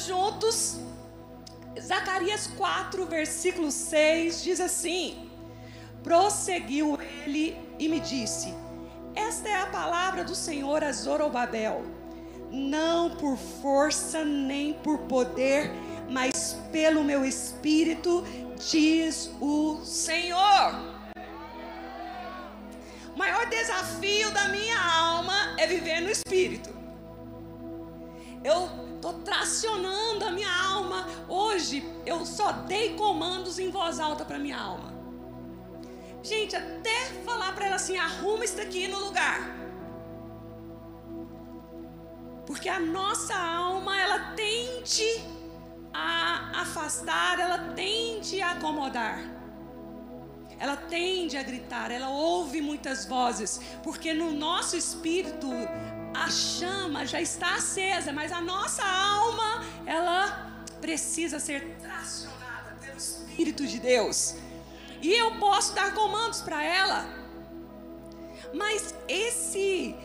Vamos juntos. Zacarias 4, versículo 6 diz assim: prosseguiu ele e me disse: esta é a palavra do Senhor a Zorobabel, não por força nem por poder, mas pelo meu espírito, diz o Senhor. O maior desafio da minha alma é viver no espírito. Eu estou tracionando a minha alma. Hoje eu só dei comandos em voz alta para minha alma. Gente, até falar para ela assim: arruma isso daqui no lugar. Porque a nossa alma, ela tende a afastar, ela tende a acomodar, ela tende a gritar, ela ouve muitas vozes, porque no nosso espírito a chama já está acesa, mas a nossa alma, ela precisa ser tracionada pelo Espírito de Deus. E eu posso dar comandos para ela, mas esse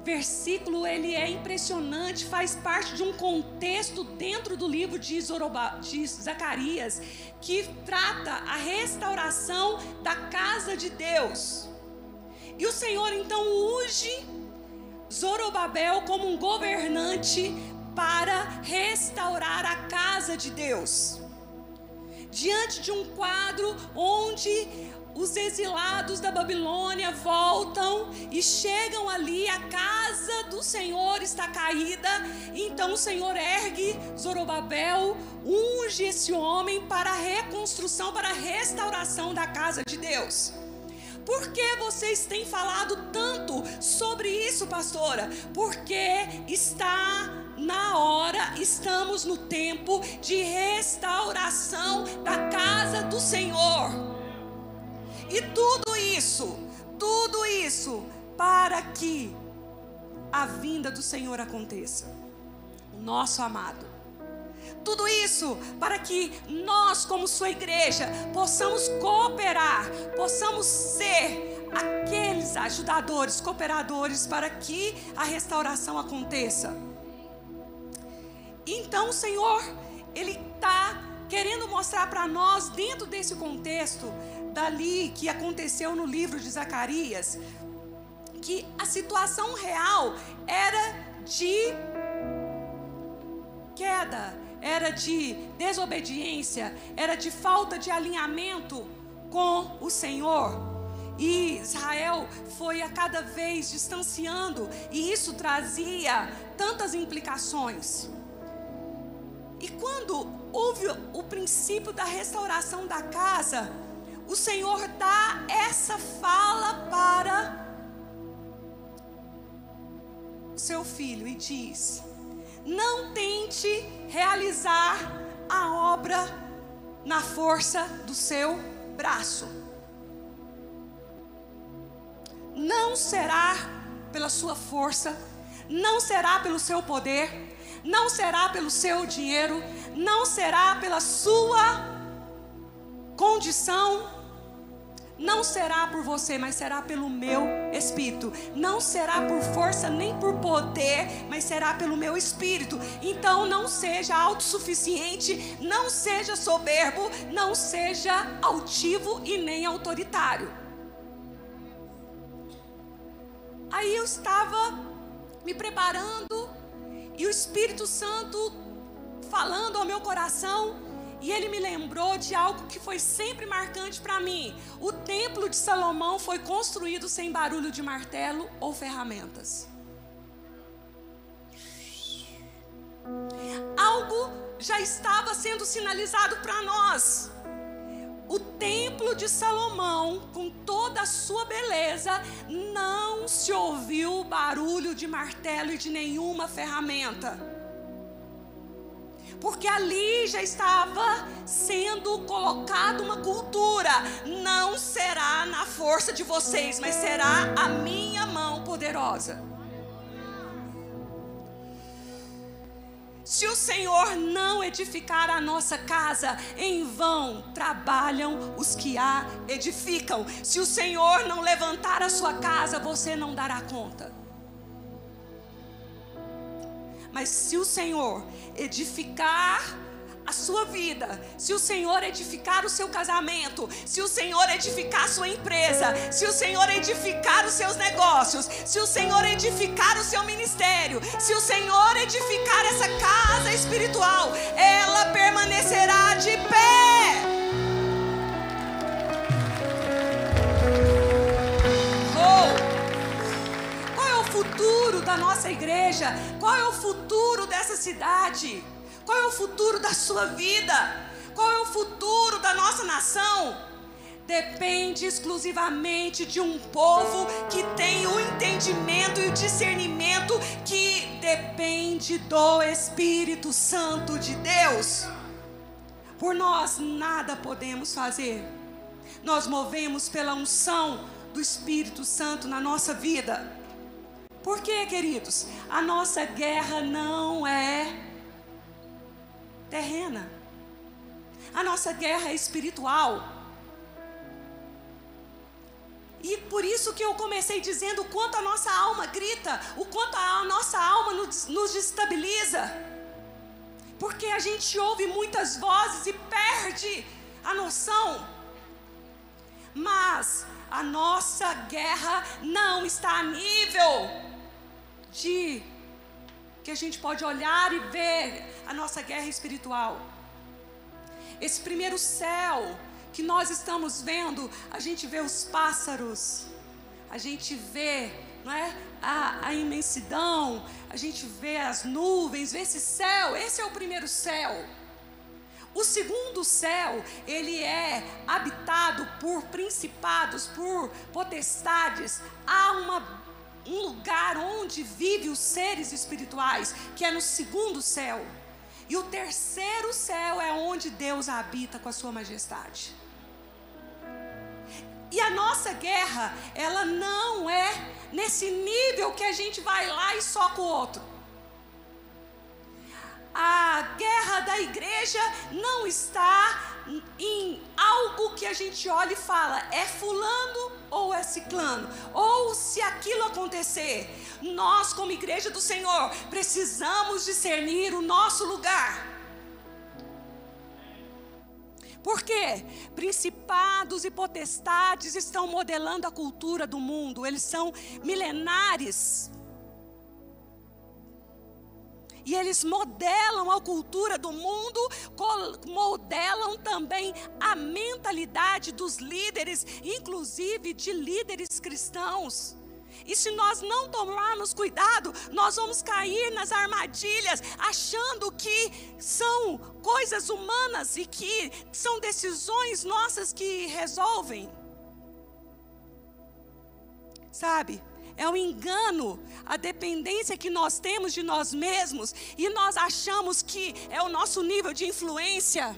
versículo, ele é impressionante, faz parte de um contexto dentro do livro de Zacarias, que trata a restauração da casa de Deus. E o Senhor então unge Zorobabel como um governante para restaurar a casa de Deus. Diante de um quadro onde os exilados da Babilônia voltam e chegam ali, a casa do Senhor está caída. Então o Senhor ergue Zorobabel, unge esse homem para a reconstrução, para a restauração da casa de Deus. Por que vocês têm falado tanto sobre isso, pastora? Porque está na hora, estamos no tempo de restauração da casa do Senhor. E tudo isso para que a vinda do Senhor aconteça, o nosso amado. Tudo isso para que nós, como sua igreja, possamos cooperar, possamos ser aqueles ajudadores, cooperadores para que a restauração aconteça. Então o Senhor, Ele está querendo mostrar para nós, dentro desse contexto, dali que aconteceu no livro de Zacarias, que a situação real era de queda, era de desobediência, era de falta de alinhamento com o Senhor. E Israel foi a cada vez distanciando, e isso trazia tantas implicações. E quando houve o princípio da restauração da casa, o Senhor dá essa fala para o seu filho e diz: não tente realizar a obra na força do seu braço. Não será pela sua força, não será pelo seu poder, não será pelo seu dinheiro, não será pela sua condição, não será por você, mas será pelo meu Espírito. Não será por força nem por poder, mas será pelo meu Espírito. Então não seja autossuficiente, não seja soberbo, não seja altivo e nem autoritário. Aí eu estava me preparando e o Espírito Santo falando ao meu coração, e ele me lembrou de algo que foi sempre marcante para mim. O templo de Salomão foi construído sem barulho de martelo ou ferramentas. Algo já estava sendo sinalizado para nós. O templo de Salomão, com toda a sua beleza, não se ouviu barulho de martelo e de nenhuma ferramenta. Porque ali já estava sendo colocada uma cultura. Não será na força de vocês, mas será a minha mão poderosa. Se o Senhor não edificar a nossa casa, em vão trabalham os que a edificam. Se o Senhor não levantar a sua casa, você não dará conta. Mas se o Senhor edificar a sua vida, se o Senhor edificar o seu casamento, se o Senhor edificar a sua empresa, se o Senhor edificar os seus negócios, se o Senhor edificar o seu ministério, se o Senhor edificar essa casa espiritual, ela permanecerá de pé. Qual é o futuro da nossa igreja? Qual é o futuro dessa cidade? Qual é o futuro da sua vida? Qual é o futuro da nossa nação? Depende exclusivamente de um povo que tem o entendimento e o discernimento que depende do Espírito Santo de Deus. Por nós nada podemos fazer. Nós movemos pela unção do Espírito Santo na nossa vida. Por quê, queridos? A nossa guerra não é terrena. A nossa guerra é espiritual. E por isso que eu comecei dizendo o quanto a nossa alma grita, o quanto a nossa alma nos destabiliza. Porque a gente ouve muitas vozes e perde a noção. Mas a nossa guerra não está a nível de que a gente pode olhar e ver a nossa guerra espiritual. Esse primeiro céu que nós estamos vendo, a gente vê os pássaros, a gente vê, não é, a imensidão, a gente vê as nuvens, vê esse céu. Esse é o primeiro céu. O segundo céu, ele é habitado por principados, por potestades. Há um lugar onde vivem os seres espirituais, que é no segundo céu. E o terceiro céu é onde Deus habita com a sua majestade. E a nossa guerra, ela não é nesse nível que a gente vai lá e soca o outro. A guerra da igreja não está em algo que a gente olha e fala, é fulano ou é ciclano, ou se aquilo acontecer. Nós, como igreja do Senhor, precisamos discernir o nosso lugar. Porque principados e potestades estão modelando a cultura do mundo, eles são milenares. E eles modelam a cultura do mundo, modelam também a mentalidade dos líderes, inclusive de líderes cristãos. E se nós não tomarmos cuidado, nós vamos cair nas armadilhas, achando que são coisas humanas e que são decisões nossas que resolvem. Sabe? É um engano, a dependência que nós temos de nós mesmos, e nós achamos que é o nosso nível de influência,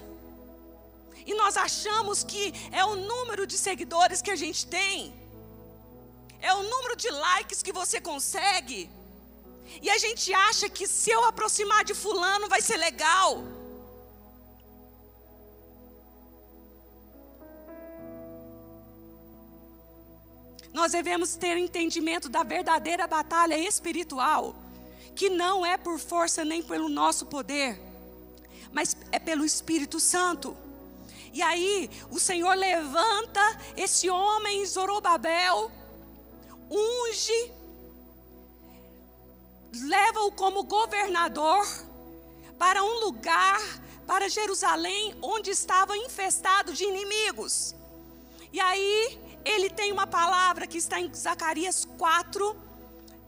e nós achamos que é o número de seguidores que a gente tem, é o número de likes que você consegue, e a gente acha que se eu aproximar de fulano vai ser legal. Nós devemos ter entendimento da verdadeira batalha espiritual, que não é por força nem pelo nosso poder, mas é pelo Espírito Santo. E aí o Senhor levanta esse homem Zorobabel, unge, leva-o como governador para um lugar, para Jerusalém, onde estava infestado de inimigos. E aí ele tem uma palavra que está em Zacarias 4,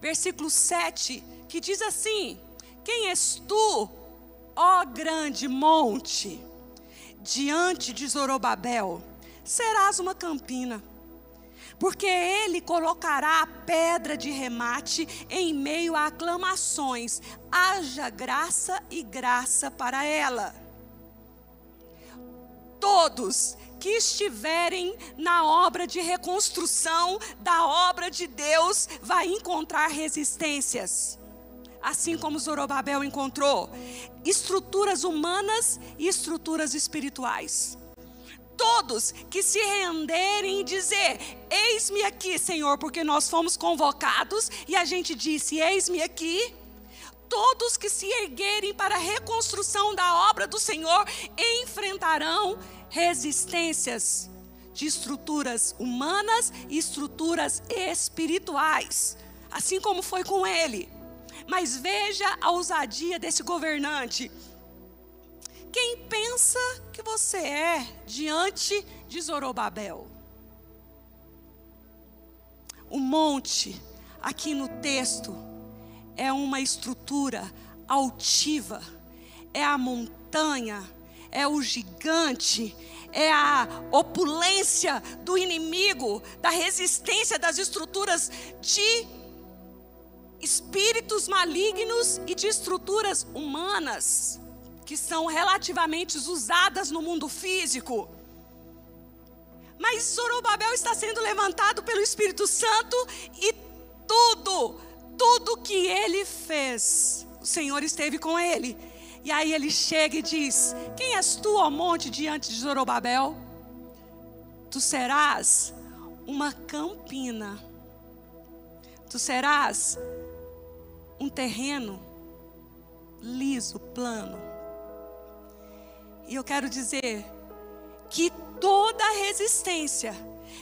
versículo 7, que diz assim: quem és tu, ó grande monte? Diante de Zorobabel serás uma campina, porque ele colocará a pedra de remate em meio a aclamações, haja graça e graça para ela. Todos que estiverem na obra de reconstrução da obra de Deus vai encontrar resistências, assim como Zorobabel encontrou estruturas humanas e estruturas espirituais. Todos que se renderem e dizer: eis-me aqui, Senhor, porque nós fomos convocados e a gente disse: eis-me aqui. todos que se erguerem para a reconstrução da obra do Senhor enfrentarão resistências de estruturas humanas e estruturas espirituais, assim como foi com ele. Mas veja a ousadia desse governante. Quem pensa que você é diante de Zorobabel? O monte, aqui no texto, é uma estrutura altiva, é a montanha, é o gigante, é a opulência do inimigo, da resistência das estruturas de espíritos malignos e de estruturas humanas, que são relativamente usadas no mundo físico. Mas Zorobabel está sendo levantado pelo Espírito Santo e tudo que ele fez, o Senhor esteve com ele. E aí ele chega e diz: quem és tu, ó monte, diante de Zorobabel? Tu serás uma campina, tu serás um terreno liso, plano. E eu quero dizer que toda resistência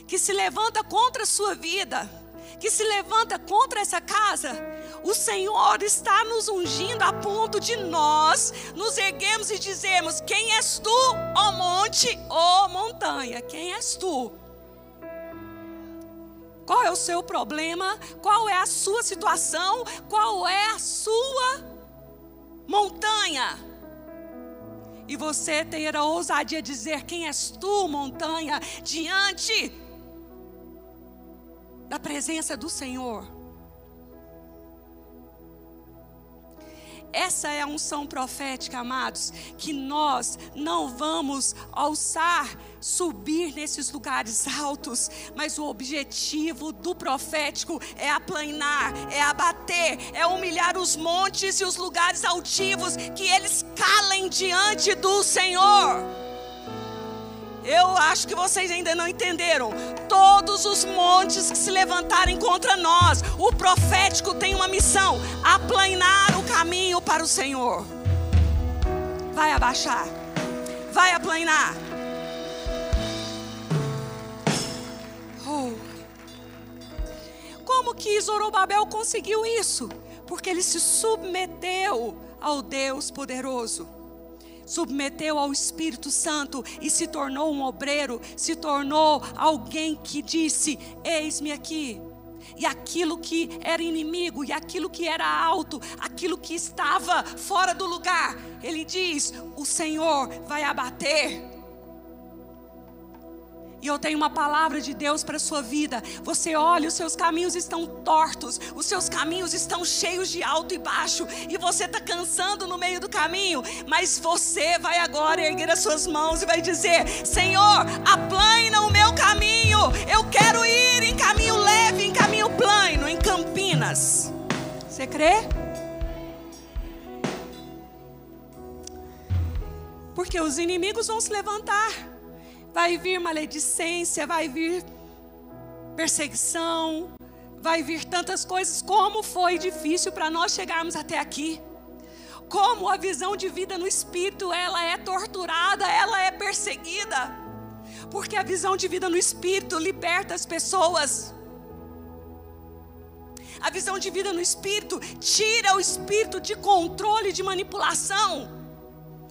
que se levanta contra a sua vida, que se levanta contra essa casa, o Senhor está nos ungindo a ponto de nós nos erguermos e dizermos: quem és tu, ó monte, ó montanha? Quem és tu? Qual é o seu problema? Qual é a sua situação? Qual é a sua montanha? E você ter a ousadia de dizer: quem és tu, montanha, diante da presença do Senhor. Essa é a unção profética, amados, que nós não vamos alçar, subir nesses lugares altos, mas o objetivo do profético é aplanar, é abater, é humilhar os montes e os lugares altivos, que eles calem diante do Senhor. Eu acho que vocês ainda não entenderam. Todos os montes que se levantarem contra nós, o profético tem uma missão: aplanar o caminho para o Senhor. Vai abaixar, vai aplanar. Como que Zorobabel conseguiu isso? Porque ele se submeteu ao Deus poderoso, submeteu ao Espírito Santo e se tornou um obreiro, se tornou alguém que disse: eis-me aqui. E aquilo que era inimigo, e aquilo que era alto, aquilo que estava fora do lugar, ele diz: o Senhor vai abater. E eu tenho uma palavra de Deus para a sua vida. Você olha, os seus caminhos estão tortos, os seus caminhos estão cheios de alto e baixo, e você está cansando no meio do caminho. Mas você vai agora erguer as suas mãos e vai dizer: Senhor, aplana o meu caminho. Eu quero ir em caminho leve, em caminho plano, em Campinas. Você crê? Porque os inimigos vão se levantar. Vai vir maledicência, vai vir perseguição, vai vir tantas coisas. Como foi difícil para nós chegarmos até aqui. Como a visão de vida no Espírito, ela é torturada, ela é perseguida. Porque a visão de vida no Espírito liberta as pessoas. A visão de vida no Espírito tira o espírito de controle, de manipulação,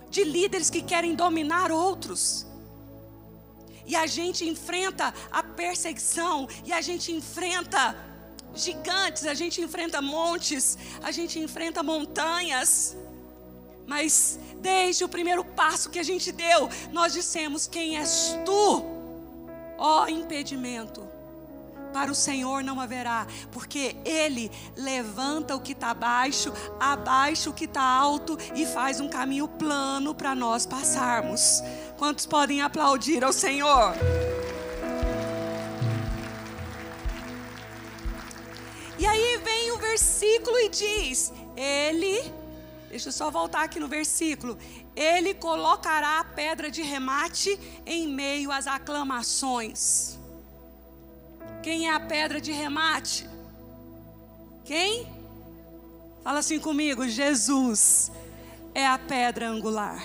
de líderes que querem dominar outros. E a gente enfrenta a perseguição, e a gente enfrenta gigantes, a gente enfrenta montes, a gente enfrenta montanhas. Mas desde o primeiro passo que a gente deu, nós dissemos: quem és tu? Ó impedimento, para o Senhor não haverá, porque Ele levanta o que está baixo, abaixa o que está alto e faz um caminho plano para nós passarmos. Quantos podem aplaudir ao Senhor? E aí vem o versículo e diz: Ele, deixa eu só voltar aqui no versículo, Ele colocará a pedra de remate em meio às aclamações. Quem é a pedra de remate? Quem? Fala assim comigo: Jesus é a pedra angular.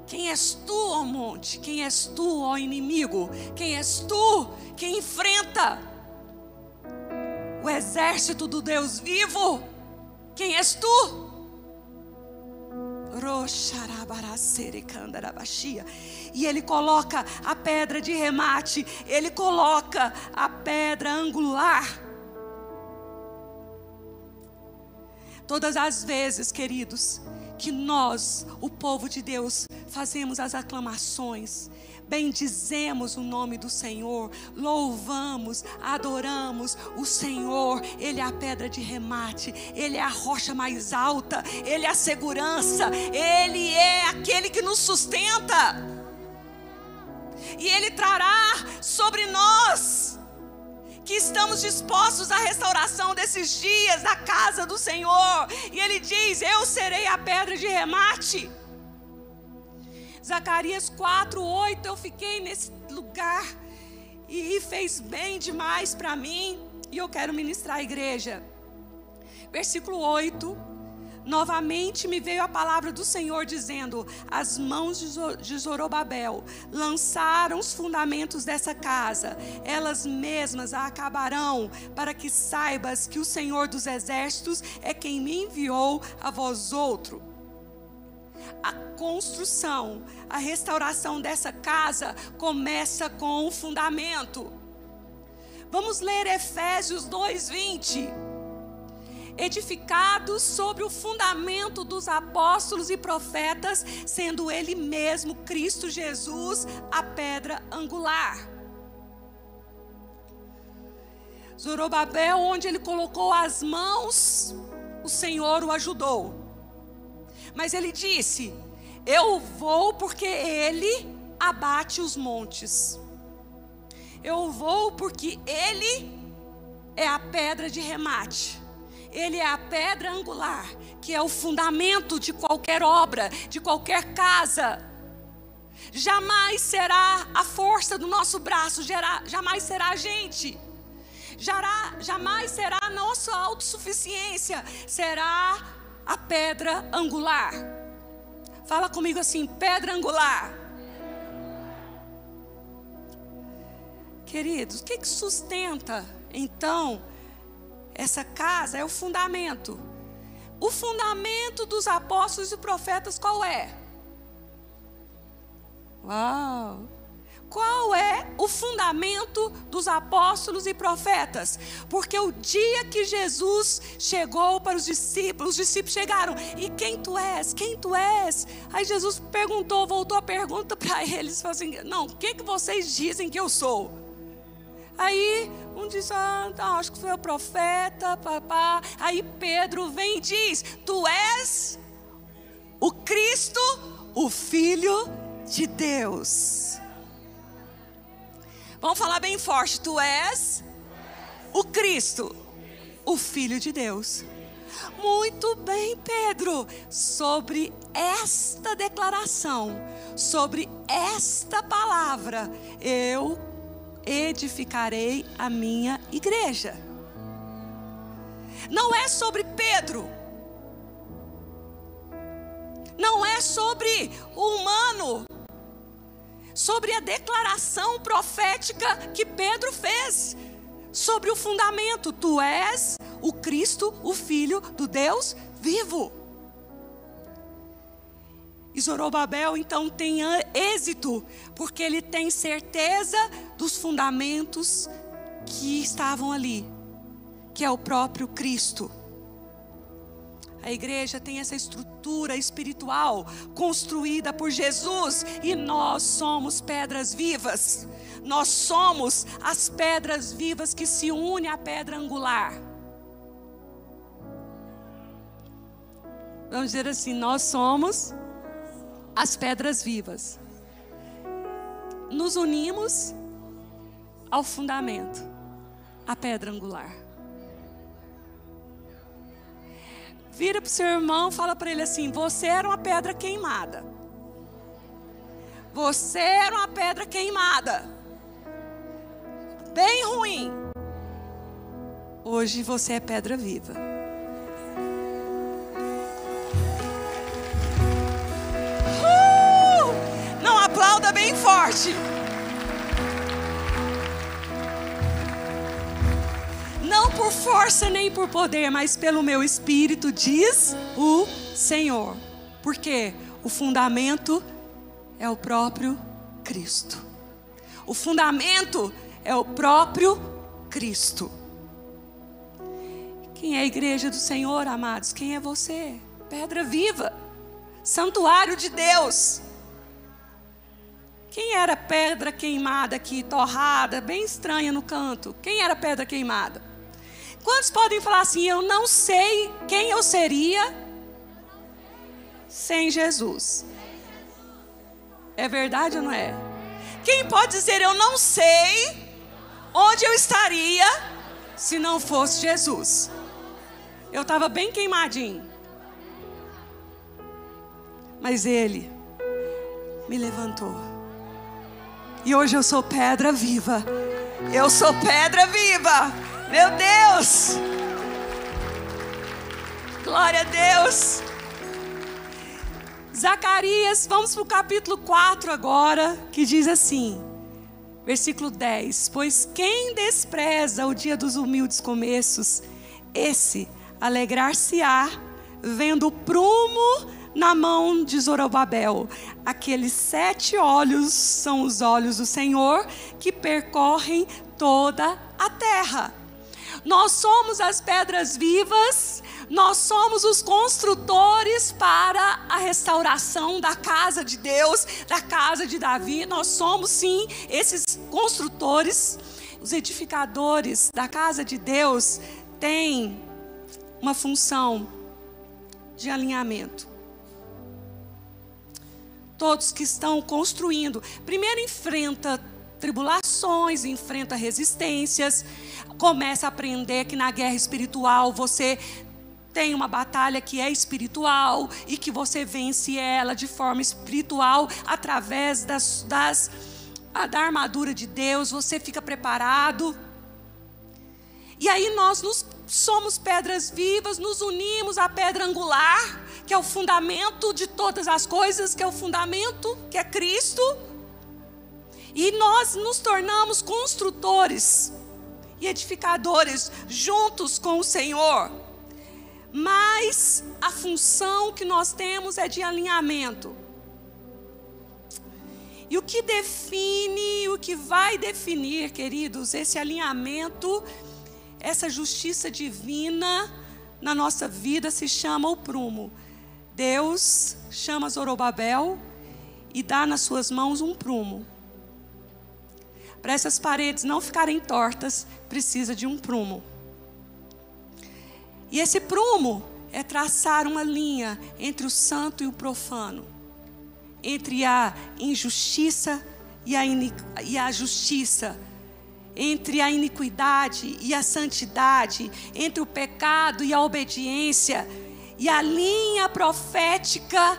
Quem és tu, ó monte? Quem és tu, ó inimigo? Quem és tu que enfrenta o exército do Deus vivo? Quem és tu? E ele coloca a pedra de remate, ele coloca a pedra angular. Todas as vezes, queridos, que nós, o povo de Deus, fazemos as aclamações, bendizemos o nome do Senhor, louvamos, adoramos o Senhor. Ele é a pedra de remate, Ele é a rocha mais alta, Ele é a segurança, Ele é aquele que nos sustenta. E Ele trará sobre nós, que estamos dispostos à restauração desses dias da casa do Senhor. E Ele diz: eu serei a pedra de remate. Zacarias 4:8, eu fiquei nesse lugar e fez bem demais para mim, e eu quero ministrar a igreja. Versículo 8: novamente me veio a palavra do Senhor dizendo: as mãos de Zorobabel lançaram os fundamentos dessa casa, elas mesmas a acabarão, para que saibas que o Senhor dos exércitos é quem me enviou a vós outro. A construção, a restauração dessa casa começa com o fundamento. Vamos ler Efésios 2:20. Edificados sobre o fundamento dos apóstolos e profetas, sendo Ele mesmo, Cristo Jesus, a pedra angular. Zorobabel, onde ele colocou as mãos, o Senhor o ajudou. Mas ele disse: eu vou porque Ele abate os montes. Eu vou porque Ele é a pedra de remate. Ele é a pedra angular, que é o fundamento de qualquer obra, de qualquer casa. Jamais será a força do nosso braço, jamais será a gente. Jamais será a nossa autossuficiência, será a pedra angular. Fala comigo assim: pedra angular. Queridos, o que sustenta então essa casa? É o fundamento. O fundamento dos apóstolos e profetas qual é? Uau! Qual é o fundamento dos apóstolos e profetas? Porque o dia que Jesus chegou para os discípulos chegaram: e quem tu és? Quem tu és? Aí Jesus voltou a pergunta para eles, falou assim: não, o que vocês dizem que eu sou? Aí um diz: acho que foi o profeta, papá. Aí Pedro vem e diz: tu és o Cristo, o Filho de Deus. Vamos falar bem forte: tu és o Cristo, o Filho de Deus. Muito bem, Pedro. Sobre esta declaração, sobre esta palavra, eu edificarei a minha igreja. Não é sobre Pedro, não é sobre o humano, sobre a declaração profética que Pedro fez, sobre o fundamento: tu és o Cristo, o Filho do Deus vivo. E Zorobabel então tem êxito, porque ele tem certeza dos fundamentos que estavam ali, que é o próprio Cristo. A igreja tem essa estrutura espiritual construída por Jesus, e nós somos pedras vivas. Nós somos as pedras vivas que se unem à pedra angular. Vamos dizer assim: nós somos as pedras vivas. Nos unimos ao fundamento, à pedra angular. Vira para o seu irmão, fala para ele assim: você era uma pedra queimada. Você era uma pedra queimada. Bem ruim. Hoje você é pedra viva. Não, aplauda bem forte. Não por força nem por poder, mas pelo meu espírito, diz o Senhor. Por quê? O fundamento é o próprio Cristo. O fundamento é o próprio Cristo. Quem é a igreja do Senhor, amados? Quem é você? Pedra viva, santuário de Deus. Quem era pedra queimada aqui, torrada, bem estranha no canto? Quem era pedra queimada? Quantos podem falar assim, eu não sei quem eu seria sem Jesus? É verdade ou não é? Quem pode dizer, eu não sei onde eu estaria se não fosse Jesus? Eu estava bem queimadinho. Mas Ele me levantou. E hoje eu sou pedra viva. Eu sou pedra viva. Meu Deus. Glória a Deus. Zacarias, vamos para o capítulo 4 agora, que diz assim, versículo 10. Pois quem despreza o dia dos humildes começos, esse alegrar-se-á, vendo o prumo na mão de Zorobabel. Aqueles 7 olhos são os olhos do Senhor, que percorrem toda a terra. Nós somos as pedras vivas, nós somos os construtores para a restauração da casa de Deus, da casa de Davi. Nós somos sim esses construtores. Os edificadores da casa de Deus têm uma função de alinhamento. Todos que estão construindo, primeiro enfrenta tribulações, enfrenta resistências, começa a aprender que na guerra espiritual você tem uma batalha que é espiritual e que você vence ela de forma espiritual através da armadura de Deus. Você fica preparado. E aí nós somos pedras vivas, nos unimos à pedra angular, que é o fundamento de todas as coisas, que é o fundamento, que é Cristo. E nós nos tornamos construtores e edificadores juntos com o Senhor. Mas a função que nós temos é de alinhamento. E o que define, o que vai definir, queridos, esse alinhamento, essa justiça divina na nossa vida se chama o prumo. Deus chama Zorobabel e dá nas suas mãos um prumo. Para essas paredes não ficarem tortas, precisa de um prumo. E esse prumo é traçar uma linha entre o santo e o profano, entre a injustiça e a justiça, entre a iniquidade e a santidade, entre o pecado e a obediência. E a linha profética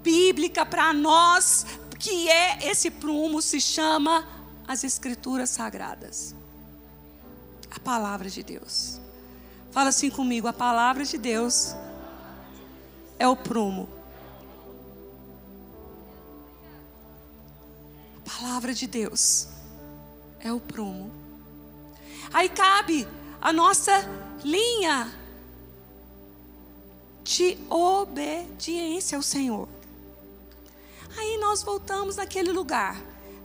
bíblica para nós, que é esse prumo, se chama as Escrituras Sagradas. A palavra de Deus. Fala assim comigo, a palavra de Deus é o prumo. A palavra de Deus é o prumo. Aí cabe a nossa linha de obediência ao Senhor. Aí nós voltamos naquele lugar.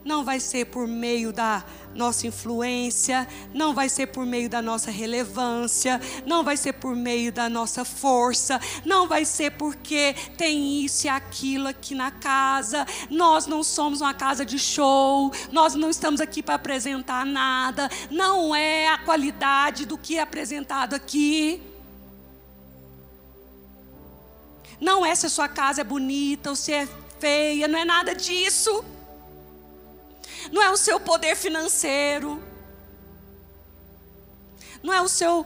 Não vai ser por meio da nossa influência, não vai ser por meio da nossa relevância, não vai ser por meio da nossa força, não vai ser porque tem isso e aquilo aqui na casa. Nós não somos uma casa de show, nós não estamos aqui para apresentar nada, não é a qualidade do que é apresentado aqui. Não é se a sua casa é bonita ou se é feia, não é nada disso. Não é o seu poder financeiro, não é o seu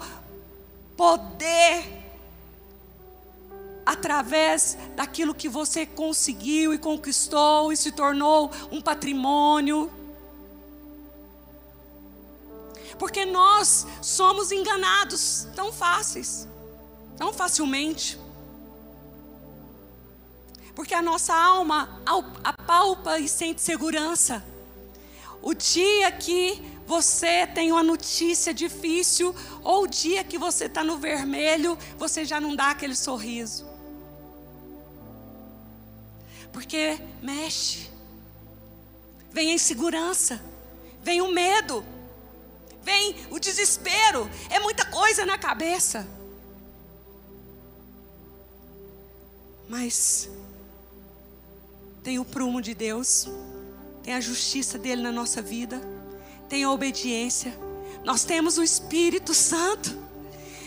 poder através daquilo que você conseguiu e conquistou e se tornou um patrimônio. Porque nós somos enganados tão facilmente. Porque a nossa alma apalpa e sente segurança. O dia que você tem uma notícia difícil, ou o dia que você está no vermelho, você já não dá aquele sorriso. Porque mexe. Vem a insegurança, vem o medo, vem o desespero, é muita coisa na cabeça. Mas tem o prumo de Deus, tem a justiça dele na nossa vida, tem a obediência. Nós temos o Espírito Santo.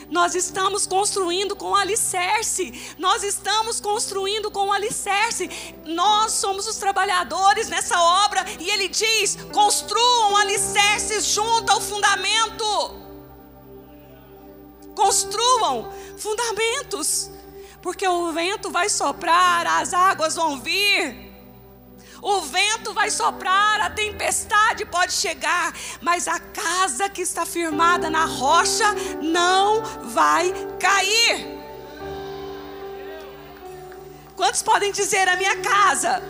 Nós estamos construindo com o alicerce. Nós estamos construindo com o alicerce. Nós somos os trabalhadores nessa obra. E ele diz: construam alicerces junto ao fundamento. Construam fundamentos. Porque o vento vai soprar, as águas vão vir. O vento vai soprar, a tempestade pode chegar, mas a casa que está firmada na rocha não vai cair. Quantos podem dizer: a minha casa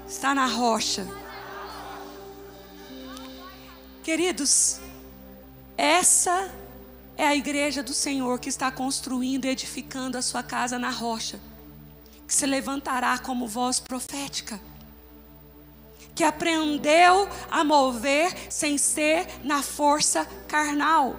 está na rocha? Queridos, essa é a igreja do Senhor que está construindo e edificando a sua casa na rocha, que se levantará como voz profética, que aprendeu a mover sem ser na força carnal.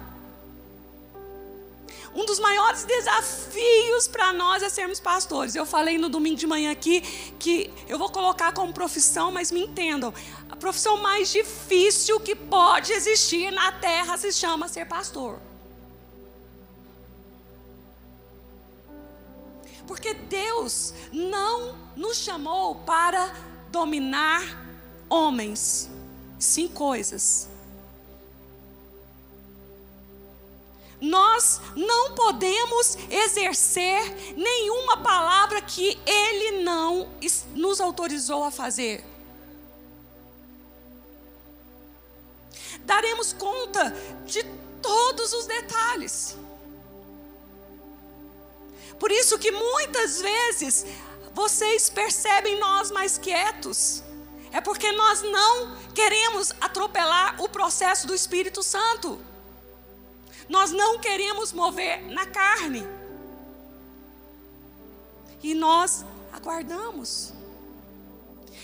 Um dos maiores desafios para nós é sermos pastores. Eu falei no domingo de manhã aqui que eu vou colocar como profissão, mas me entendam, a profissão mais difícil que pode existir na terra se chama ser pastor. Porque Deus não nos chamou para dominar homens, sim coisas. Nós não podemos exercer nenhuma palavra que Ele não nos autorizou a fazer. Daremos conta de todos os detalhes. Por isso que muitas vezes vocês percebem nós mais quietos. É porque nós não queremos atropelar o processo do Espírito Santo. Nós não queremos mover na carne. E nós aguardamos.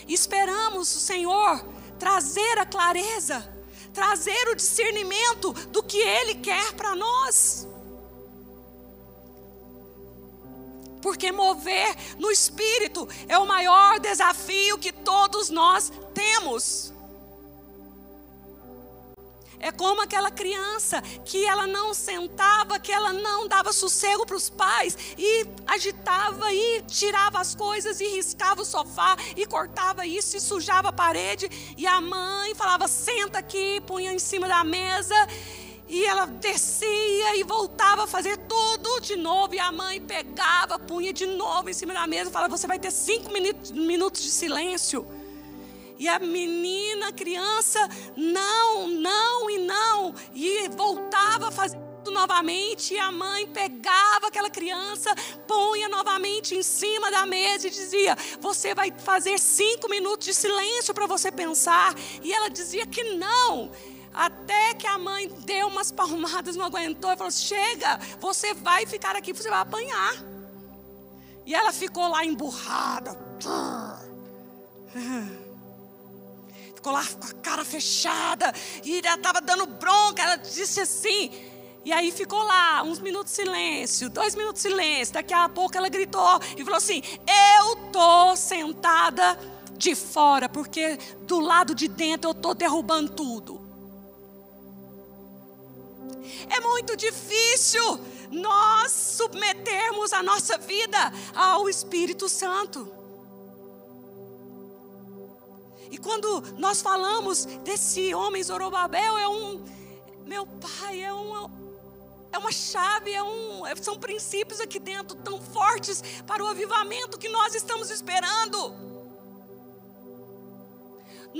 Esperamos o Senhor trazer a clareza, trazer o discernimento do que Ele quer para nós. Porque mover no Espírito é o maior desafio que todos nós temos. É como aquela criança que ela não sentava, que ela não dava sossego para os pais, e agitava e tirava as coisas e riscava o sofá e cortava isso e sujava a parede, e a mãe falava: senta aqui, punha em cima da mesa, e ela descia e voltava a fazer tudo de novo, e a mãe pegava, punha de novo em cima da mesa e falava: você vai ter 5 minutos de silêncio. E a menina, a criança, não, e voltava a fazer tudo novamente, e a mãe pegava aquela criança, punha novamente em cima da mesa e dizia: você vai fazer 5 minutos de silêncio para você pensar. E ela dizia que não, até que a mãe deu umas palmadas, não aguentou e falou: chega, você vai ficar aqui, você vai apanhar. E ela ficou lá emburrada, ficou lá com a cara fechada, e ela estava dando bronca. Ela disse assim, e aí ficou lá uns minutos de silêncio, 2 minutos de silêncio. Daqui a pouco ela gritou e falou assim: eu estou sentada de fora, porque do lado de dentro eu estou derrubando tudo. É muito difícil nós submetermos a nossa vida ao Espírito Santo. E quando nós falamos desse homem Zorobabel, meu pai, é uma chave, são princípios aqui dentro tão fortes para o avivamento que nós estamos esperando.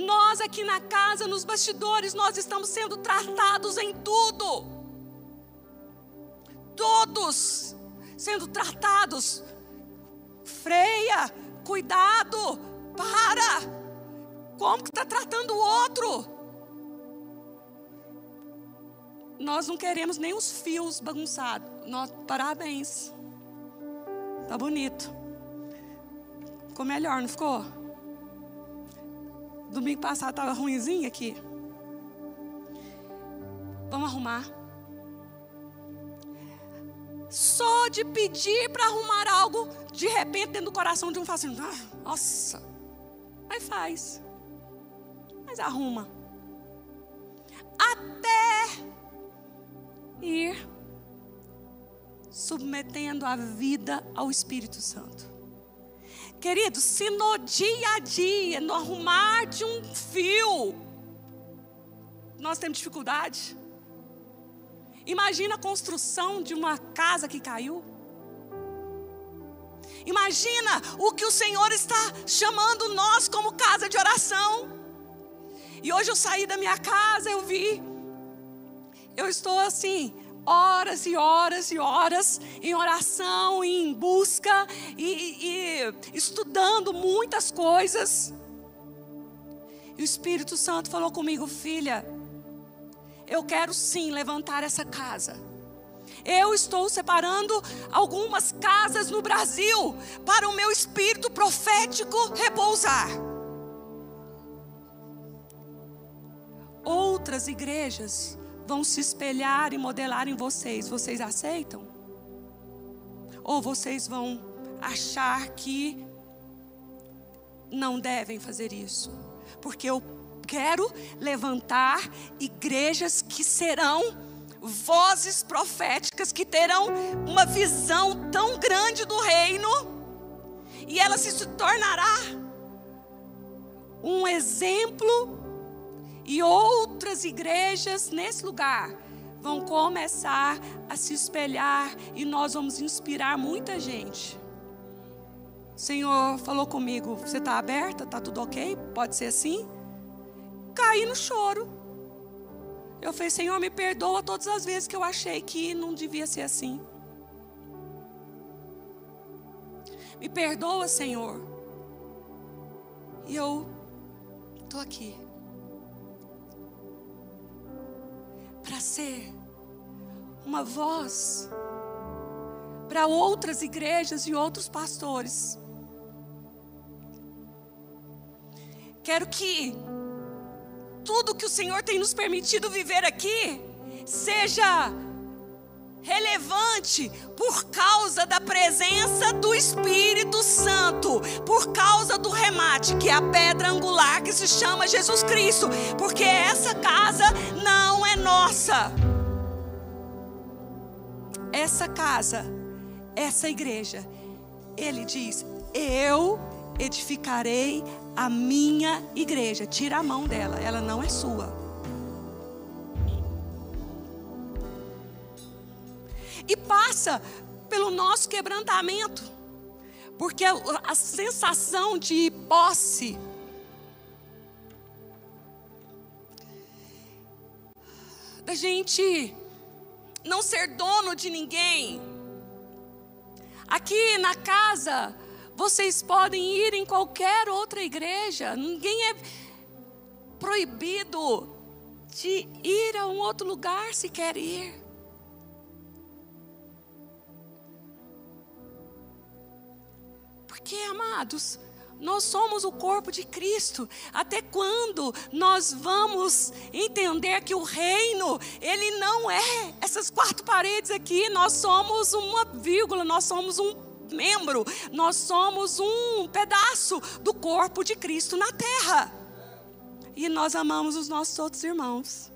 Nós aqui na casa, nos bastidores, nós estamos sendo tratados em tudo. Todos sendo tratados. Freia, cuidado, para. Como que está tratando o outro? Nós não queremos nem os fios bagunçados. Parabéns. Tá bonito. Ficou melhor, não ficou? Domingo passado estava ruimzinho aqui. Vamos arrumar. Só de pedir para arrumar algo, de repente dentro do coração de um fala assim, nossa. Aí faz. Mas arruma. Até ir submetendo a vida ao Espírito Santo. Queridos, se no dia a dia, no arrumar de um fio, nós temos dificuldade. Imagina a construção de uma casa que caiu. Imagina o que o Senhor está chamando nós como casa de oração. E hoje eu saí da minha casa, eu vi. Eu estou assim, horas e horas e horas em oração, em busca e estudando muitas coisas. E o Espírito Santo falou comigo, filha, eu quero sim levantar essa casa. Eu estou separando algumas casas no Brasil para o meu espírito profético repousar. Outras igrejas vão se espelhar e modelar em vocês. Vocês aceitam? Ou vocês vão achar que não devem fazer isso? Porque eu quero levantar igrejas que serão vozes proféticas, que terão uma visão tão grande do reino, e ela se tornará um exemplo, e outras igrejas nesse lugar vão começar a se espelhar, e nós vamos inspirar muita gente. O Senhor falou comigo, você está aberta? Está tudo ok? Pode ser assim? Caí no choro. Eu falei, Senhor, me perdoa todas as vezes que eu achei que não devia ser assim. Me perdoa, Senhor. E eu estou aqui para ser uma voz para outras igrejas e outros pastores. Quero que tudo que o Senhor tem nos permitido viver aqui seja relevante por causa da presença do Espírito Santo, por causa do remate, que é a pedra angular que se chama Jesus Cristo, porque essa casa não é nossa. Essa casa, essa igreja, Ele diz, eu edificarei a minha igreja. Tira a mão dela, ela não é sua. E passa pelo nosso quebrantamento, porque a sensação de posse, da gente não ser dono de ninguém. Aqui na casa, vocês podem ir em qualquer outra igreja. Ninguém é proibido de ir a um outro lugar se quer ir. Porque, amados, nós somos o corpo de Cristo. Até quando nós vamos entender que o reino, ele não é essas 4 paredes aqui. Nós somos uma vírgula, nós somos um membro, nós somos um pedaço do corpo de Cristo na terra. E nós amamos os nossos outros irmãos.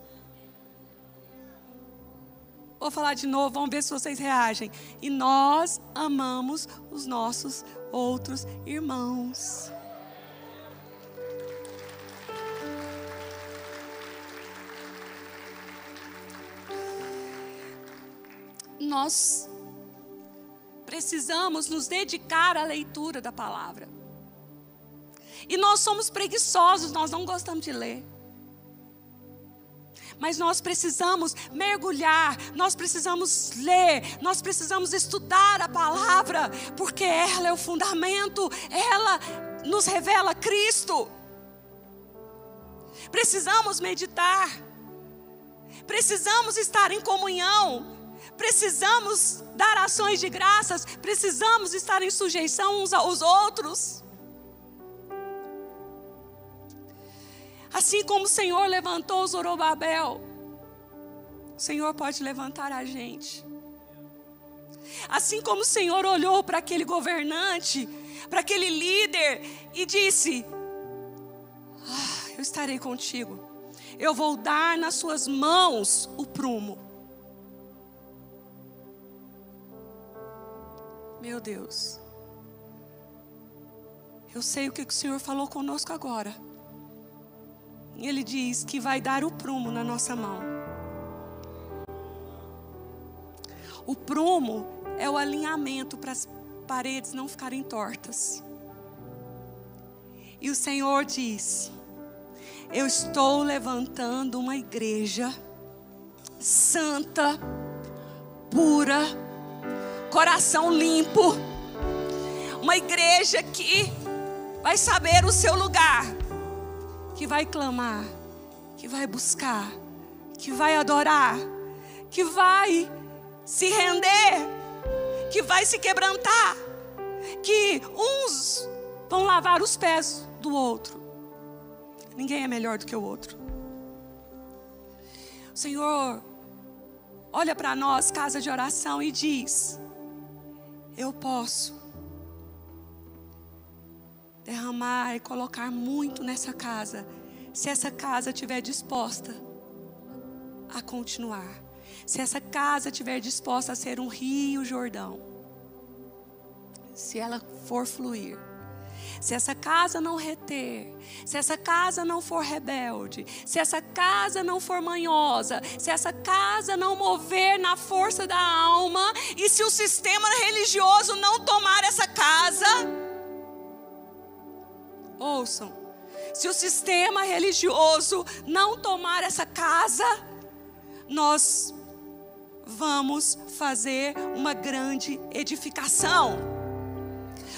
Vou falar de novo, vamos ver se vocês reagem. E nós amamos os nossos outros irmãos. Nós precisamos nos dedicar à leitura da palavra. E nós somos preguiçosos, nós não gostamos de ler. Mas nós precisamos mergulhar, nós precisamos ler, nós precisamos estudar a palavra, porque ela é o fundamento, ela nos revela Cristo. Precisamos meditar, precisamos estar em comunhão, precisamos dar ações de graças, precisamos estar em sujeição uns aos outros. Assim como o Senhor levantou Zorobabel, o Senhor pode levantar a gente. Assim como o Senhor olhou para aquele governante, para aquele líder e disse: eu estarei contigo, eu vou dar nas suas mãos o prumo. Meu Deus, eu sei o que o Senhor falou conosco agora. Ele diz que vai dar o prumo na nossa mão. O prumo é o alinhamento para as paredes não ficarem tortas. E o Senhor disse: eu estou levantando uma igreja santa, pura, coração limpo. Uma igreja que vai saber o seu lugar, que vai clamar, que vai buscar, que vai adorar, que vai se render, que vai se quebrantar, que uns vão lavar os pés do outro. Ninguém é melhor do que o outro. O Senhor olha para nós, casa de oração, e diz: eu posso derramar e colocar muito nessa casa, se essa casa estiver disposta a continuar, se essa casa estiver disposta a ser um rio Jordão, se ela for fluir, se essa casa não reter, se essa casa não for rebelde, se essa casa não for manhosa, se essa casa não mover na força da alma, e se o sistema religioso não tomar essa casa, ouçam, se o sistema religioso não tomar essa casa, nós vamos fazer uma grande edificação.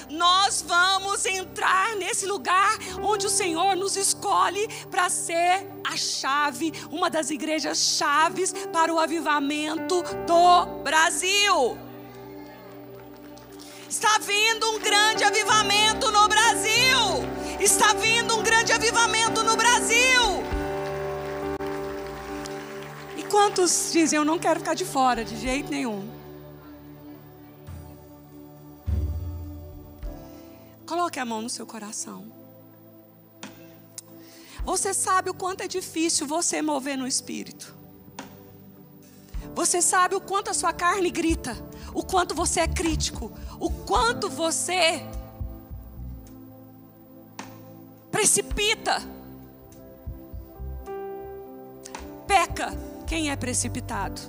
Nós vamos entrar nesse lugar onde o Senhor nos escolhe para ser a chave, uma das igrejas chaves para o avivamento do Brasil. Está vindo um grande avivamento no Brasil. Está vindo um grande avivamento no Brasil. E quantos dizem: eu não quero ficar de fora de jeito nenhum? Coloque a mão no seu coração. Você sabe o quanto é difícil você mover no Espírito. Você sabe o quanto a sua carne grita, o quanto você é crítico, o quanto você precipita. Peca quem é precipitado.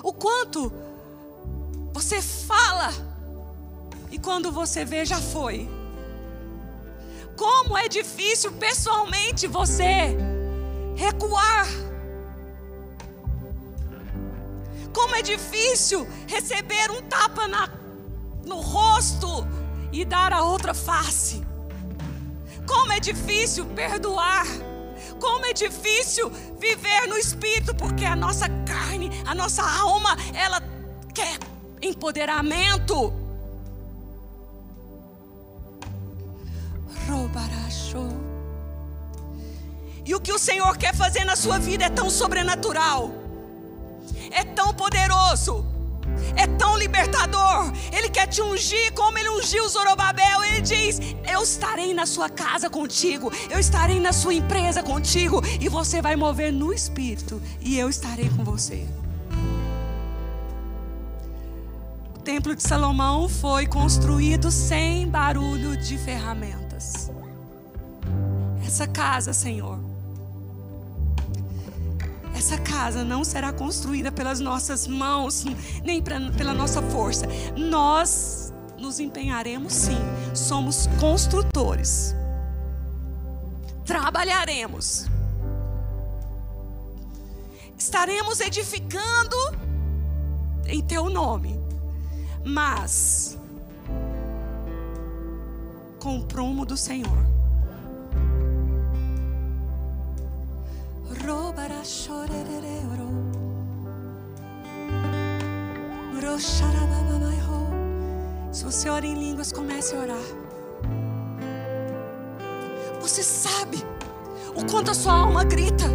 O quanto você fala e quando você vê, já foi. Como é difícil pessoalmente você recuar. Como é difícil receber um tapa no rosto e dar a outra face. Como é difícil perdoar. Como é difícil viver no Espírito, porque a nossa carne, a nossa alma, ela quer empoderamento. E o que o Senhor quer fazer na sua vida é tão sobrenatural, é tão poderoso, é tão libertador. Ele quer te ungir como Ele ungiu Zorobabel. Ele diz: eu estarei na sua casa contigo, eu estarei na sua empresa contigo, e você vai mover no Espírito, e eu estarei com você. O Templo de Salomão foi construído sem barulho de ferramentas. Essa casa, Senhor, essa casa não será construída pelas nossas mãos, nem pela nossa força. Nós nos empenharemos sim. Somos construtores. Trabalharemos. Estaremos edificando em teu nome. Mas com o prumo do Senhor. Se você ora em línguas, comece a orar. Você sabe o quanto a sua alma grita.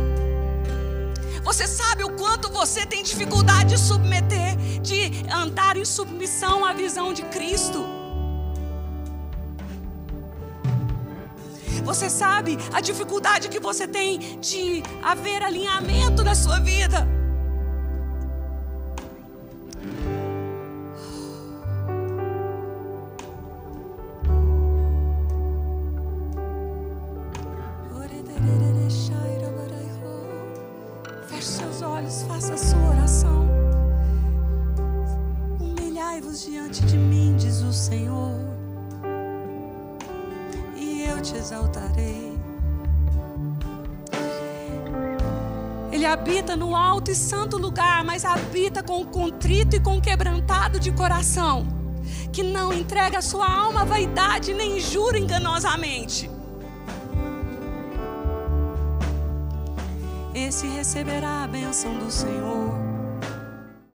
Você sabe o quanto você tem dificuldade de submeter, de andar em submissão à visão de Cristo. Você sabe a dificuldade que você tem de haver alinhamento na sua vida. Feche seus olhos, faça a sua oração. Humilhai-vos diante de mim, diz o Senhor, e eu te exaltarei. Ele habita no alto e santo lugar, mas habita com o contrito e com o quebrantado de coração, que não entrega a sua alma à vaidade, nem jura enganosamente. Esse receberá a bênção do Senhor.